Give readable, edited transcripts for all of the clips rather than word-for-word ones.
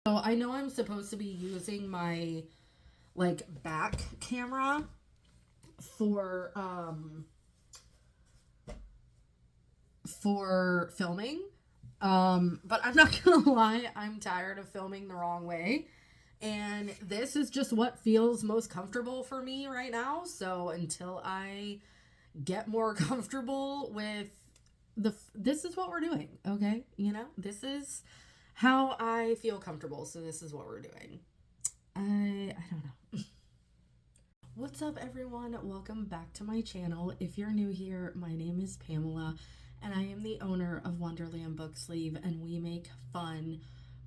So I know I'm supposed to be using my like back camera for filming. But I'm not gonna lie, I'm tired of filming the wrong way. And this is just what feels most comfortable for me right now. So until I get more comfortable with this is what we're doing, okay? You know, this is how I feel comfortable. So this is what we're doing. I don't know. What's up, everyone? Welcome back to my channel. If you're new here, my name is Pamela, and I am the owner of Wonderland Book Sleeve, and we make fun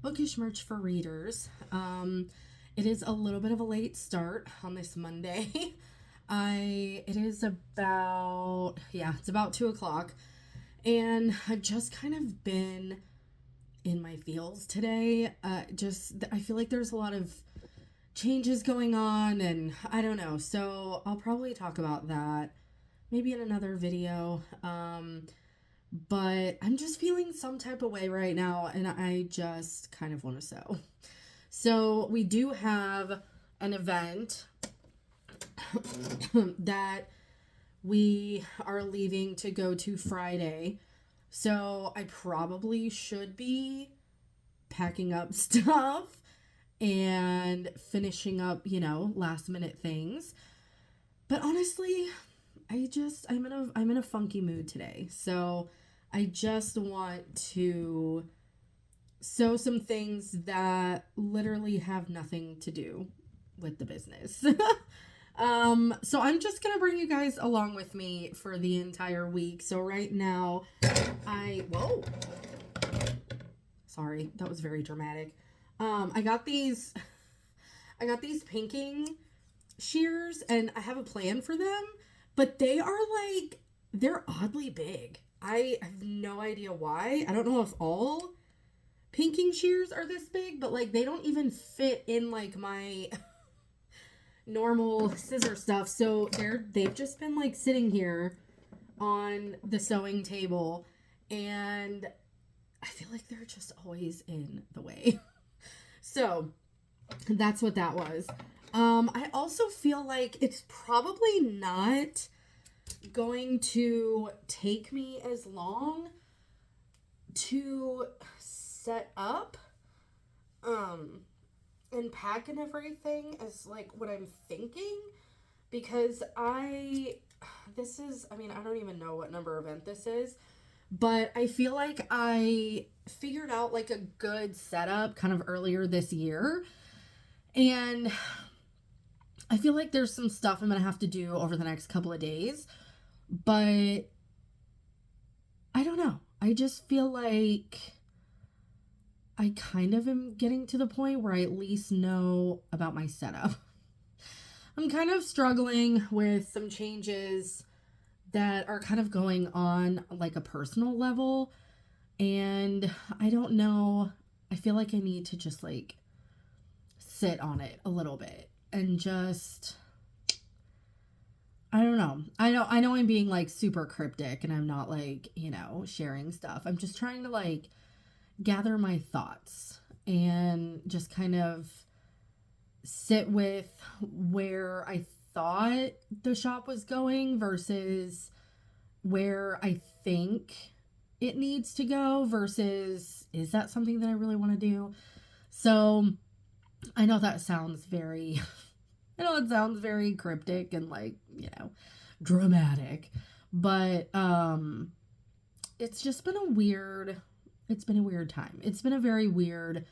bookish merch for readers. It is a little bit of a late start on this Monday. It is about, it's about 2 o'clock, and I've just kind of been in my feels today. I feel like there's a lot of changes going on, and I don't know, so I'll probably talk about that maybe in another video. But I'm just feeling some type of way right now, and I just kind of want to sew. So we do have an event that we are leaving to go to Friday. So I probably should be packing up stuff and finishing up, last minute things. But honestly, I'm in a funky mood today. So I just want to sew some things that literally have nothing to do with the business. So I'm just going to bring you guys along with me for the entire week. So right now whoa, sorry, that was very dramatic. I got these pinking shears, and I have a plan for them, but they're oddly big. I have no idea why. I don't know if all pinking shears are this big, but they don't even fit in my normal scissor stuff. So they've just been sitting here on the sewing table, and I feel like they're just always in the way. So that's what that was. I also feel like it's probably not going to take me as long to set up and pack and everything as what I'm thinking, because I don't even know what number event this is, but I feel like I figured out a good setup kind of earlier this year, and I feel like there's some stuff I'm going to have to do over the next couple of days, but I don't know. I just feel like I kind of am getting to the point where I at least know about my setup. I'm kind of struggling with some changes that are kind of going on a personal level, and I don't know. I feel like I need to just sit on it a little bit and just, I don't know. I know I'm being super cryptic, and I'm not sharing stuff. I'm just trying to gather my thoughts and just kind of sit with where I thought the shop was going versus where I think it needs to go versus is that something that I really want to do. So I know that sounds very cryptic and dramatic, but it's just been a weird time. It's been a very weird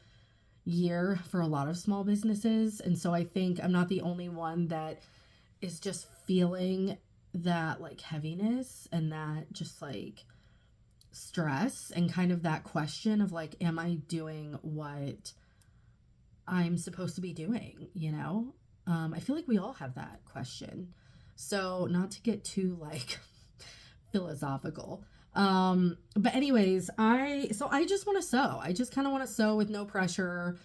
year for a lot of small businesses, and so I think I'm not the only one that is just feeling that heaviness and that just stress and kind of that question of am I doing what I'm supposed to be doing, I feel like we all have that question. So not to get too philosophical. But anyways, I just want to sew. I just kind of want to sew with no pressure,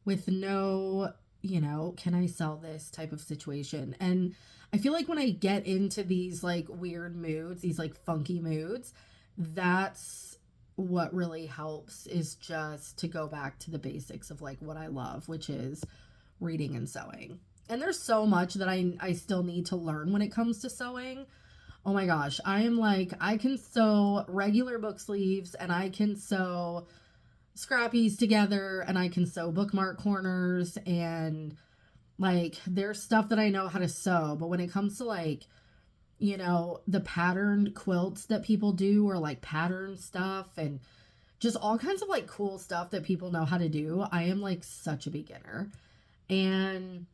with no, can I sell this type of situation. And I feel like when I get into these weird moods, these funky moods, that's what really helps is just to go back to the basics of like what I love, which is reading and sewing. And there's so much that I still need to learn when it comes to sewing. Oh my gosh, I am like, I can sew regular book sleeves and I can sew scrappies together and I can sew bookmark corners, and like there's stuff that I know how to sew, but when it comes to like, you know, the patterned quilts that people do, or like pattern stuff and just all kinds of like cool stuff that people know how to do, I am like such a beginner. And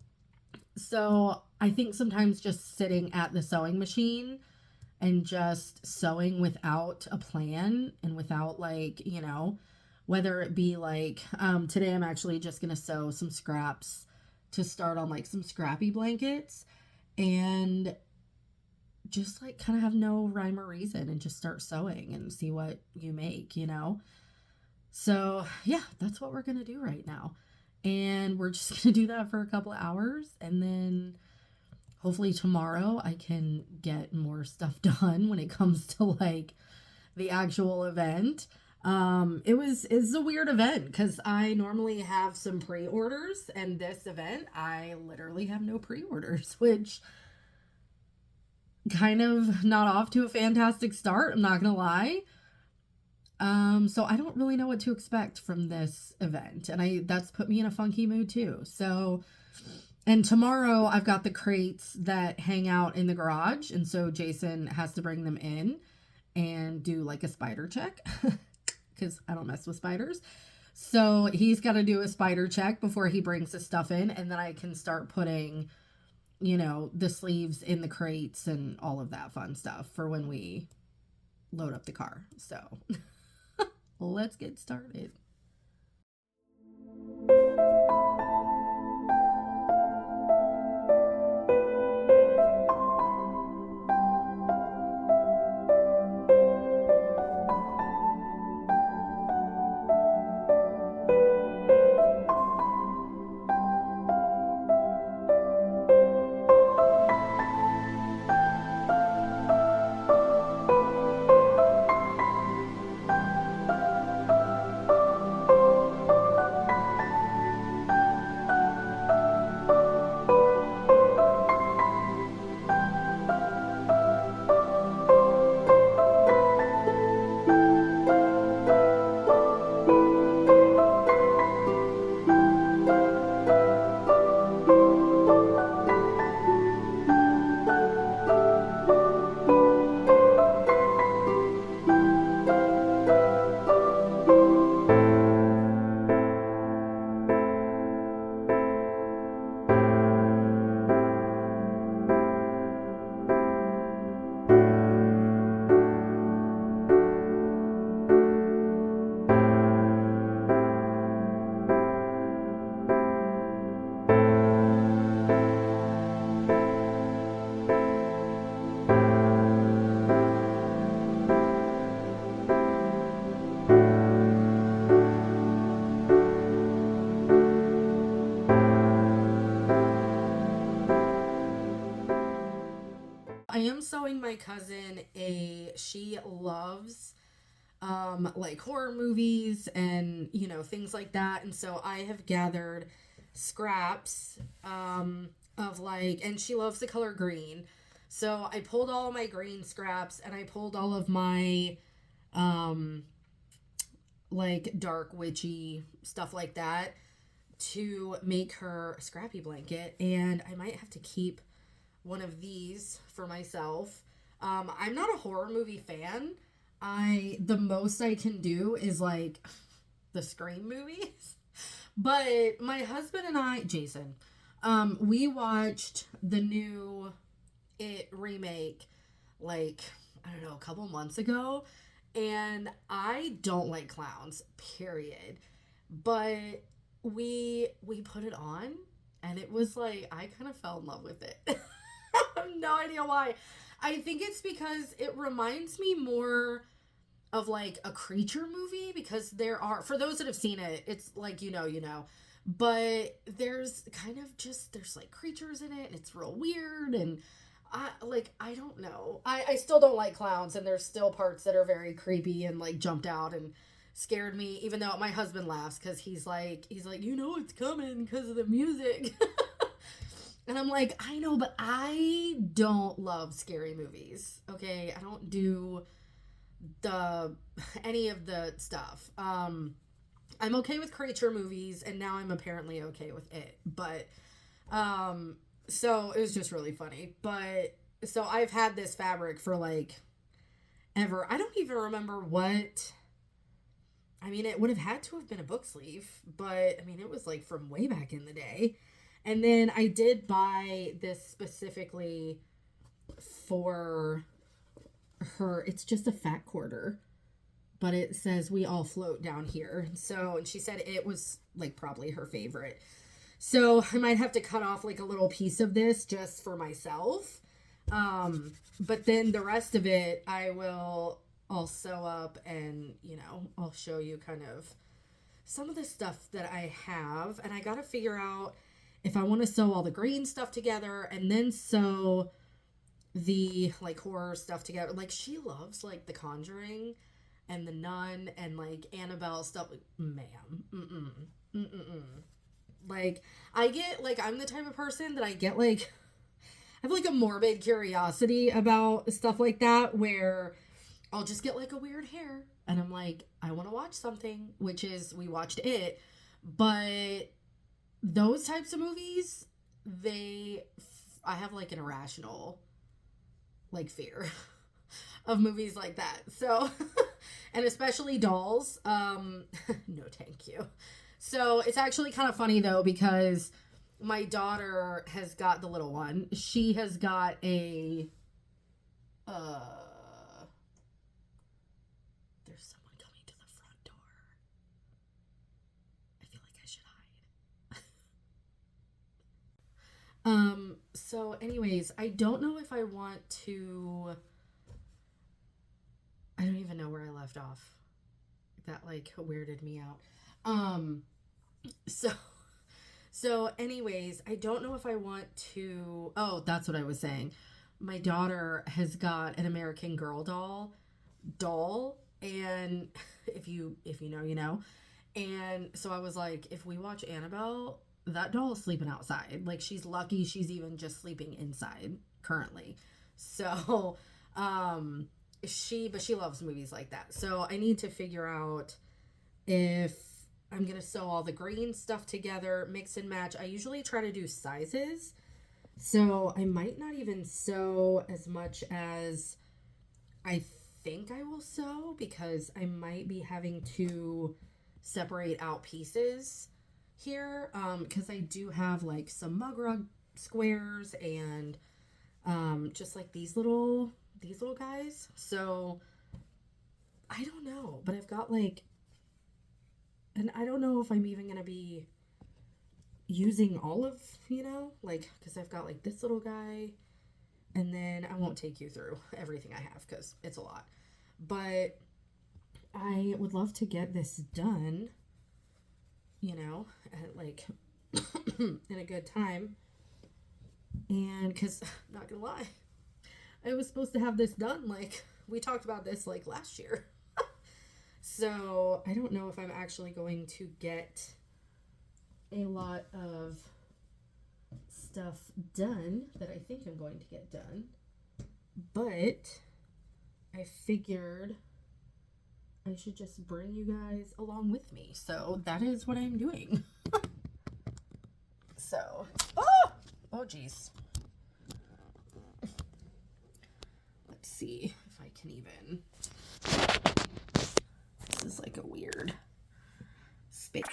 so I think sometimes just sitting at the sewing machine and just sewing without a plan and without like, you know, whether it be like, today I'm actually just going to sew some scraps to start on like some scrappy blankets, and just like kind of have no rhyme or reason and just start sewing and see what you make, you know? So yeah, that's what we're going to do right now. And we're just going to do that for a couple of hours, and then hopefully tomorrow I can get more stuff done when it comes to like the actual event. It's a weird event because I normally have some pre-orders, and this event I literally have no pre-orders, which kind of not off to a fantastic start, I'm not gonna lie. So I don't really know what to expect from this event, and that's put me in a funky mood too. So, and tomorrow I've got the crates that hang out in the garage, and so Jason has to bring them in and do like a spider check because I don't mess with spiders. So he's got to do a spider check before he brings the stuff in, and then I can start putting, you know, the sleeves in the crates and all of that fun stuff for when we load up the car. So let's get started. I am sewing my cousin she loves like horror movies and, you know, things like that. And so I have gathered scraps of like, and she loves the color green. So I pulled all of my green scraps, and I pulled all of my like dark witchy stuff like that to make her a scrappy blanket. And I might have to keep one of these for myself. I'm not a horror movie fan. The most I can do is like the Scream movies. But my husband and I, Jason, we watched the new It remake like, I don't know, a couple months ago, and I don't like clowns, period. But we put it on, and it was like, I kind of fell in love with it. I have no idea why. I think it's because it reminds me more of like a creature movie, because there are, for those that have seen it, it's like, you know, but there's kind of just, there's like creatures in it, and it's real weird, and I don't know. I still don't like clowns, and there's still parts that are very creepy and like jumped out and scared me. Even though my husband laughs because he's like you know it's coming because of the music, and I'm like I know, but I don't love scary movies. Okay, I don't do the any of the stuff. I'm okay with creature movies, and now I'm apparently okay with it. But so it was just really funny. But so I've had this fabric for like ever. I don't even remember what. I mean, it would have had to have been a book sleeve, but I mean, it was like from way back in the day. And then I did buy this specifically for her. It's just a fat quarter, but it says we all float down here. So, and she said it was like probably her favorite. So I might have to cut off like a little piece of this just for myself. But then the rest of it I'll sew up, and I'll show you kind of some of the stuff that I have. And I got to figure out if I want to sew all the green stuff together and then sew the like horror stuff together. Like she loves like The Conjuring and The Nun and like Annabelle stuff. Ma'am. Mm-mm. Mm-mm. Like I get like I'm the type of person that I have like a morbid curiosity about stuff like that where I'll just get like a weird hair and I'm like I want to watch something, which is we watched it. But those types of movies, I have like an irrational like fear of movies like that. So and especially dolls. No thank you. So it's actually kind of funny though, because my daughter has got the little one. She has got a there's someone coming to the front door. I feel like I should hide. So anyways, I don't know if I want to. I don't even know where I left off. That like weirded me out. So anyways, I don't know if I want to. Oh, that's what I was saying. My daughter has got an American Girl doll, and if you know, you know. And so I was like, if we watch Annabelle, that doll is sleeping outside. Like she's lucky she's even just sleeping inside currently. So, she loves movies like that. So I need to figure out if I'm going to sew all the green stuff together, mix and match. I usually try to do sizes. So I might not even sew as much as I think I will sew, because I might be having to separate out pieces here. Because I do have like some mug rug squares and just like these little guys. So I don't know, but I've got like, and I don't know if I'm even going to be using all of, like, because I've got like this little guy, and then I won't take you through everything I have because it's a lot. But I would love to get this done, at like in a good time. And because, not gonna lie, I was supposed to have this done, like, we talked about this like last year. So I don't know if I'm actually going to get a lot of stuff done that I think I'm going to get done. But I figured I should just bring you guys along with me. So that is what I'm doing. So, oh geez. Let's see if I can even. This is like a weird space.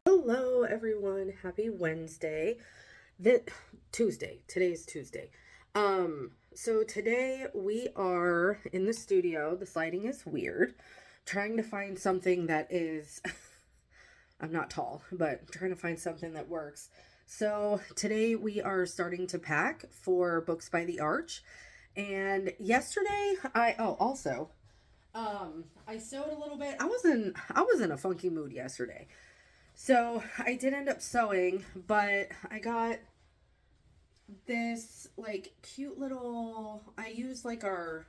Hello everyone, happy Wednesday. Tuesday. Today's Tuesday. So today we are in the studio. The lighting is weird. Trying to find something that is I'm not tall, but trying to find something that works. So today we are starting to pack for Books by the Arch. And yesterday I sewed a little bit. I was in a funky mood yesterday. So I did end up sewing, but I got this like cute little, I used like our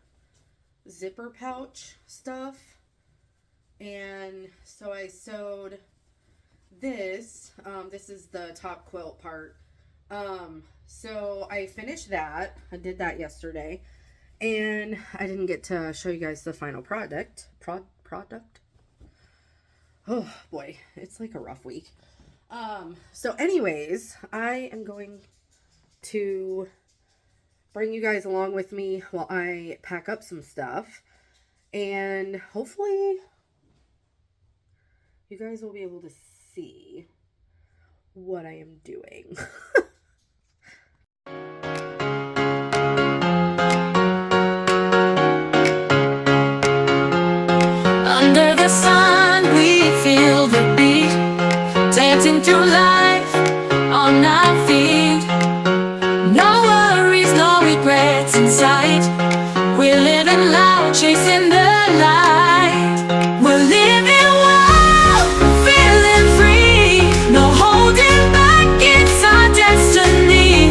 zipper pouch stuff. And so I sewed this. This is the top quilt part. So I finished that. I did that yesterday. And I didn't get to show you guys the final product. Oh boy, it's like a rough week. So anyways, I am going to bring you guys along with me while I pack up some stuff. And hopefully you guys will be able to see what I am doing. Under the sun, we feel the beat, dancing through life on our feet. No worries, no regrets in sight. We're living loud, chasing the light. We're living wild, feeling free. No holding back, it's our destiny.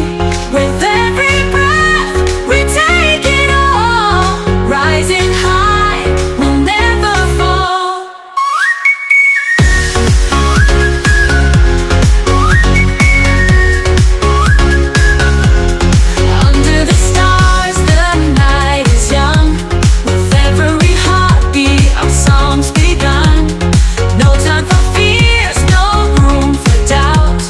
With every breath, we take it all. Rising high, we'll never fall. Under the stars, the night is young. With every heartbeat, our songs begun. No time for fears, no room for doubt.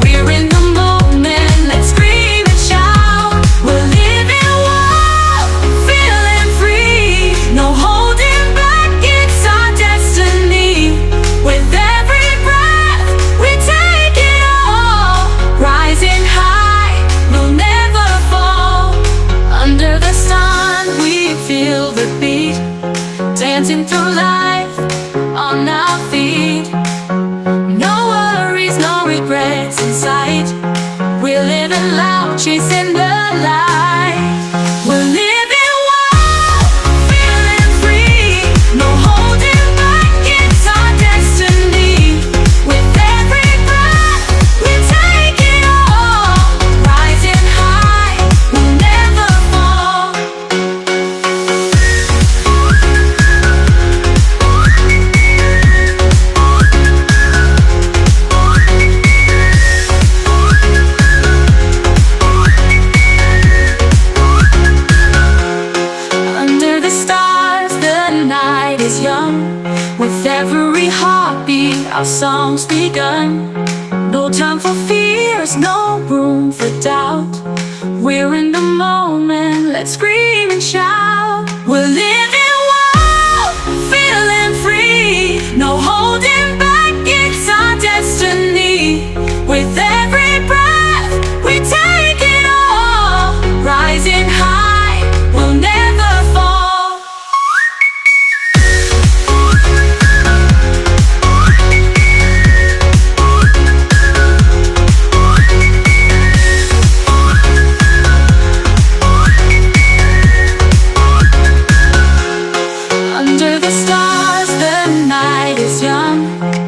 We're in the moment, let's scream and shout. We're living wild, feeling free. No holding back, it's our destiny. With every breath, we take it all. Rising high, we'll never fall. Under the sun, we feel the beat, dancing through life on our feet. No worries, no regrets in sight. We're living loud, chasing the light. We're living wild, feeling free. No holding back, it's our destiny. With every breath, we take it all. Rising high, we'll never fall. Under the stars, the night is young. With every heartbeat, our song's begun. No time for fears, no room for doubt. We're in the moment, let's scream and shout. We're living wild, feeling free. No holding back, it's our destiny. With every breath, we take it all. Rising high, we'll never fall. Under the stars, the night is young.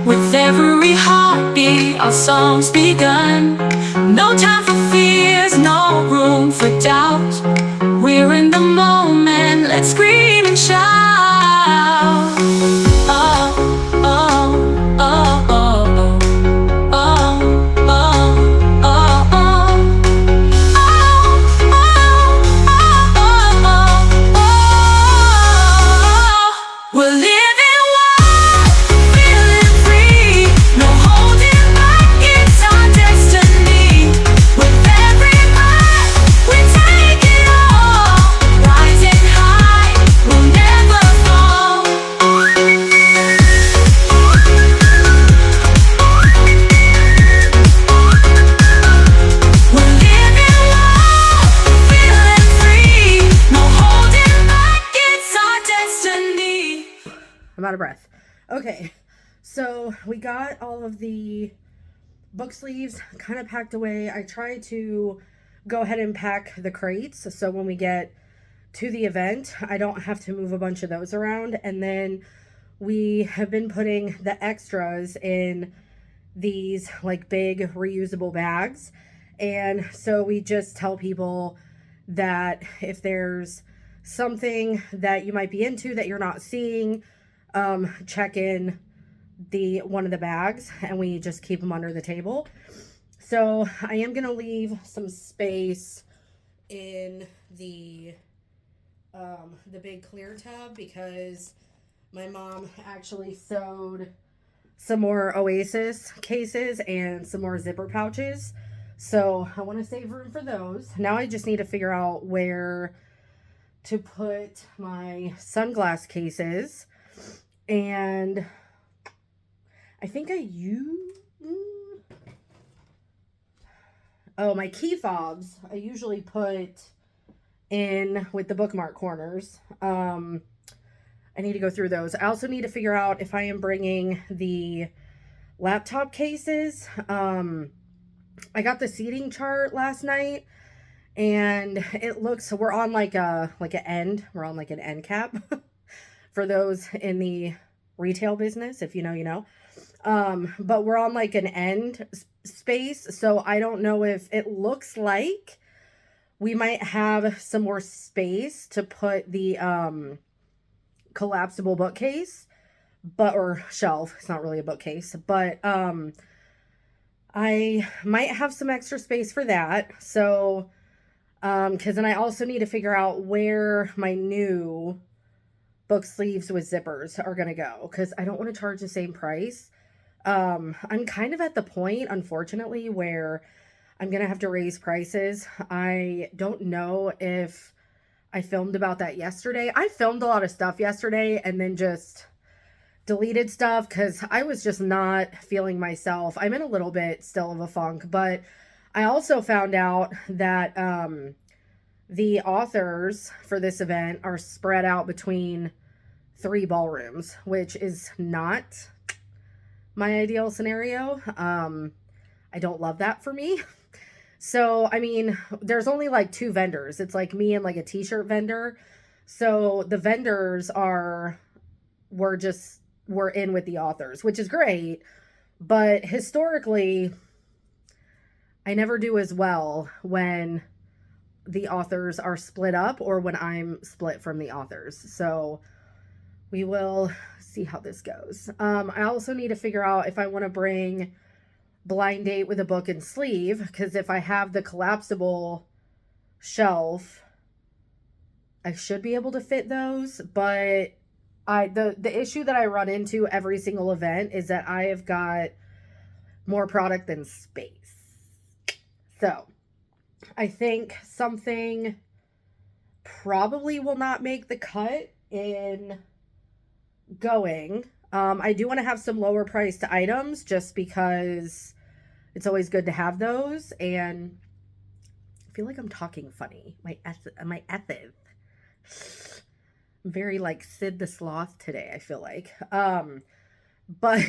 With every heartbeat, our song's begun. No time for fears, no room for doubt. We're in the moment, let's scream and shout. Oh, oh, oh, oh, oh, oh, oh, oh, oh, oh, oh, oh. out of breath. Okay, so we got all of the book sleeves kind of packed away. I try to go ahead and pack the crates so when we get to the event, I don't have to move a bunch of those around. And then we have been putting the extras in these like big reusable bags. And so we just tell people that if there's something that you might be into that you're not seeing, check in the one of the bags, and we just keep them under the table. So I am gonna leave some space in the big clear tub because my mom actually sewed some more Oasis cases and some more zipper pouches. So I want to save room for those. Now I just need to figure out where to put my sunglass cases. And I think I use... Oh, my key fobs I usually put in with the bookmark corners. I need to go through those. I also need to figure out if I am bringing the laptop cases. I got the seating chart last night, and it looks, we're on like an end. We're on like an end cap for those in the retail business. If you know, you know. But we're on like an end space, so I don't know if it looks like we might have some more space to put the collapsible bookcase, or shelf. It's not really a bookcase, but I might have some extra space for that. So because then I also need to figure out where my new book sleeves with zippers are gonna go, because I don't want to charge the same price. I'm kind of at the point, unfortunately, where I'm gonna have to raise prices. I don't know if I filmed about that yesterday. I filmed a lot of stuff yesterday and then just deleted stuff because I was just not feeling myself. I'm in a little bit still of a funk, but I also found out that the authors for this event are spread out between 3 ballrooms, which is not my ideal scenario. I don't love that for me. So, I mean, there's only like 2 vendors. It's like me and like a t-shirt vendor. So the vendors we're in with the authors, which is great. But historically, I never do as well when the authors are split up or when I'm split from the authors. So we will see how this goes. I also need to figure out if I want to bring blind date with a book and sleeve, because if I have the collapsible shelf, I should be able to fit those. But the issue that I run into every single event is that I have got more product than space. So I think something probably will not make the cut in going. I do want to have some lower priced items just because it's always good to have those. And I feel like I'm talking funny. My ethic. I'm very like Sid the Sloth today, I feel like. But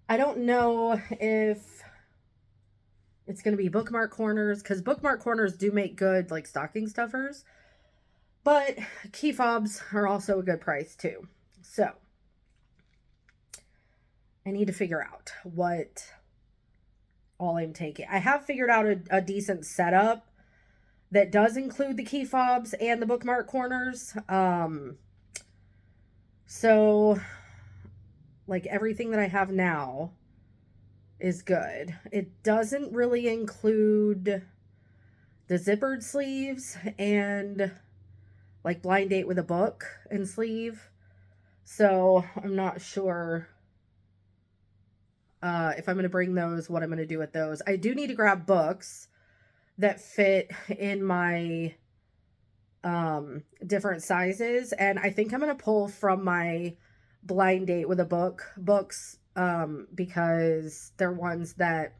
I don't know if it's going to be bookmark corners, because bookmark corners do make good like stocking stuffers. But key fobs are also a good price too. So I need to figure out what all I'm taking. I have figured out a decent setup that does include the key fobs and the bookmark corners. So like everything that I have now is good. It doesn't really include the zippered sleeves and like blind date with a book and sleeve. So I'm not sure if I'm going to bring those, what I'm going to do with those. I do need to grab books that fit in my different sizes. And I think I'm going to pull from my blind date with a books because they're ones that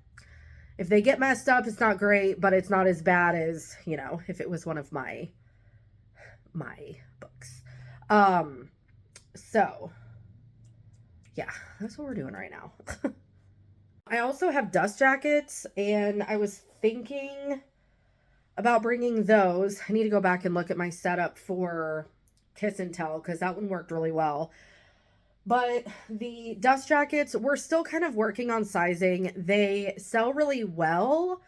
if they get messed up, it's not great, but it's not as bad as, you know, if it was one of my books. So yeah, that's what we're doing right now. I also have dust jackets, and I was thinking about bringing those. I need to go back and look at my setup for Kiss and Tell because that one worked really well. But the dust jackets, we're still kind of working on sizing. They sell really well,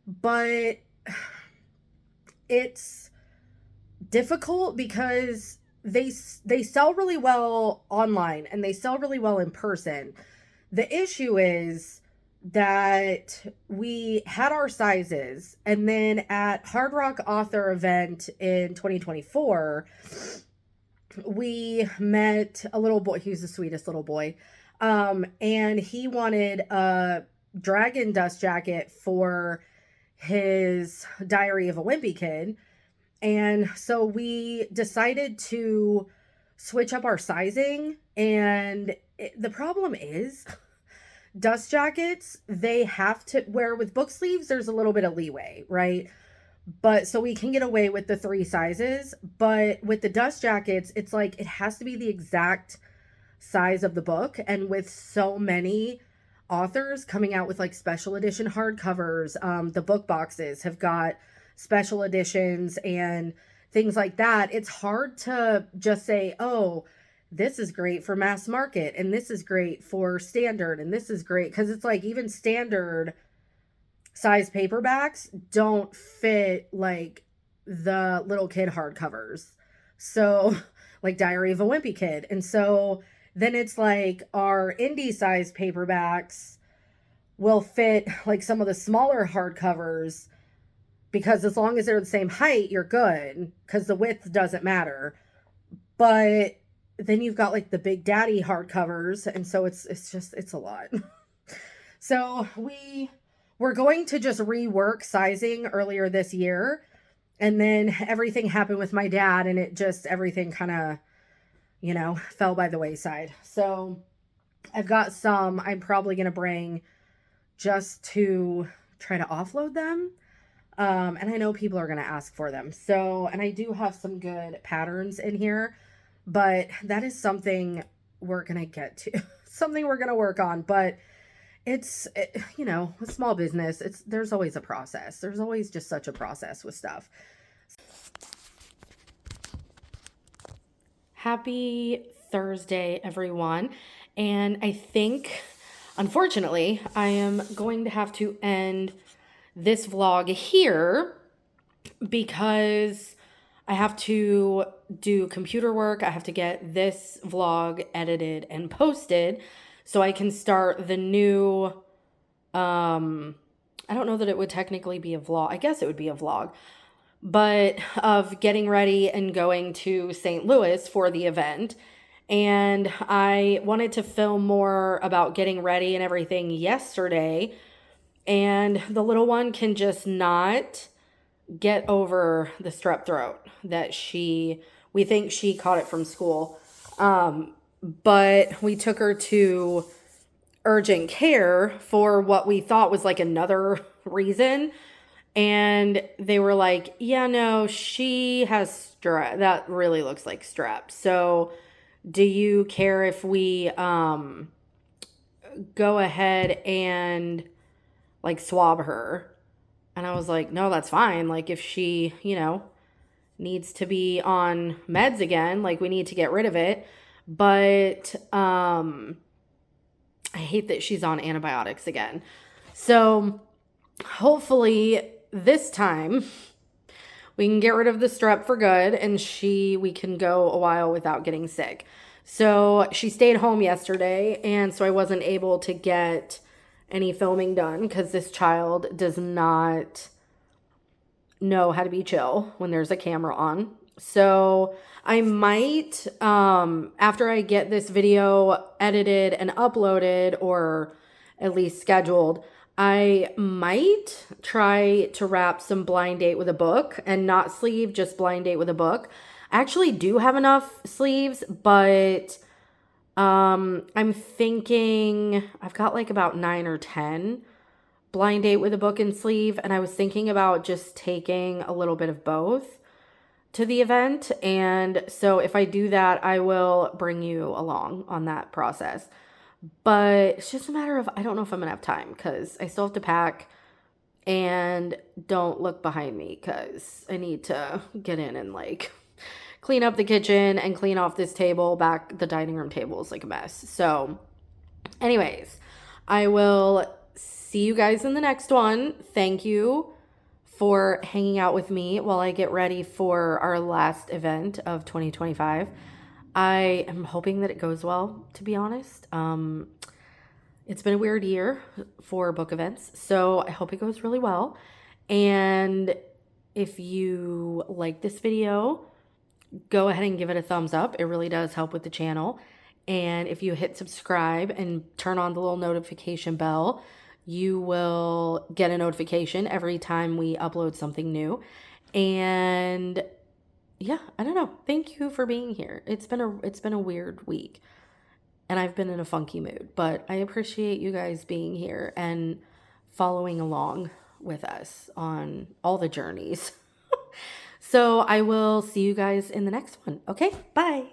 but it's difficult because they sell really well online and they sell really well in person. The issue is that we had our sizes, and then at Hard Rock Author event in 2024, we met a little boy. He was the sweetest little boy. And he wanted a dragon dust jacket for his Diary of a Wimpy Kid. And so we decided to switch up our sizing. And the problem is dust jackets, they have to wear with book sleeves. There's a little bit of leeway, right? But so we can get away with the 3 sizes, but with the dust jackets, it's like it has to be the exact size of the book. And with so many authors coming out with like special edition hardcovers, the book boxes have got special editions and things like that. It's hard to just say, oh, this is great for mass market and this is great for standard and this is great, because it's like even standard size paperbacks don't fit like the little kid hardcovers. So like Diary of a Wimpy Kid. And so then it's like our indie size paperbacks will fit like some of the smaller hardcovers, because as long as they're the same height, you're good, because the width doesn't matter. But then you've got like the Big Daddy hardcovers, and so it's a lot. So we're going to just rework sizing earlier this year, and then everything happened with my dad, and everything kind of, fell by the wayside. So I've got some I'm probably going to bring just to try to offload them. And I know people are going to ask for them. So, and I do have some good patterns in here, but that is something we're going to get to, something we're going to work on. But a small business, there's always a process. There's always just such a process with stuff. Happy Thursday, everyone. And I think, unfortunately, I am going to have to end this vlog here because I have to do computer work. I have to get this vlog edited and posted so I can start the new, I don't know that it would technically be a vlog. I guess it would be a vlog, but of getting ready and going to St. Louis for the event. And I wanted to film more about getting ready and everything yesterday. And the little one can just not get over the strep throat that we think she caught it from school. But we took her to urgent care for what we thought was like another reason. And they were like, yeah, no, she has strep. That really looks like strep. So do you care if we go ahead and like swab her? And I was like, no, that's fine. Like if she, needs to be on meds again, like we need to get rid of it. But I hate that she's on antibiotics again. So hopefully this time we can get rid of the strep for good and we can go a while without getting sick. So she stayed home yesterday, and so I wasn't able to get any filming done because this child does not know how to be chill when there's a camera on. So I might, after I get this video edited and uploaded, or at least scheduled, I might try to wrap some blind date with a book, and not sleeve, just blind date with a book. I actually do have enough sleeves, but I'm thinking I've got like about 9 or 10 blind date with a book and sleeve, and I was thinking about just taking a little bit of both to the event. And so if I do that, I will bring you along on that process. But it's just a matter of, I don't know if I'm going to have time because I still have to pack. And don't look behind me because I need to get in and like clean up the kitchen and clean off this table. The dining room table is like a mess. So anyways, I will see you guys in the next one. Thank you for hanging out with me while I get ready for our last event of 2025. I am hoping that it goes well, to be honest. It's been a weird year for book events, so I hope it goes really well. And if you like this video, go ahead and give it a thumbs up. It really does help with the channel. And if you hit subscribe and turn on the little notification bell, you will get a notification every time we upload something new. And yeah, I don't know. Thank you for being here. It's been a weird week. And I've been in a funky mood, but I appreciate you guys being here and following along with us on all the journeys. So I will see you guys in the next one. Okay, bye.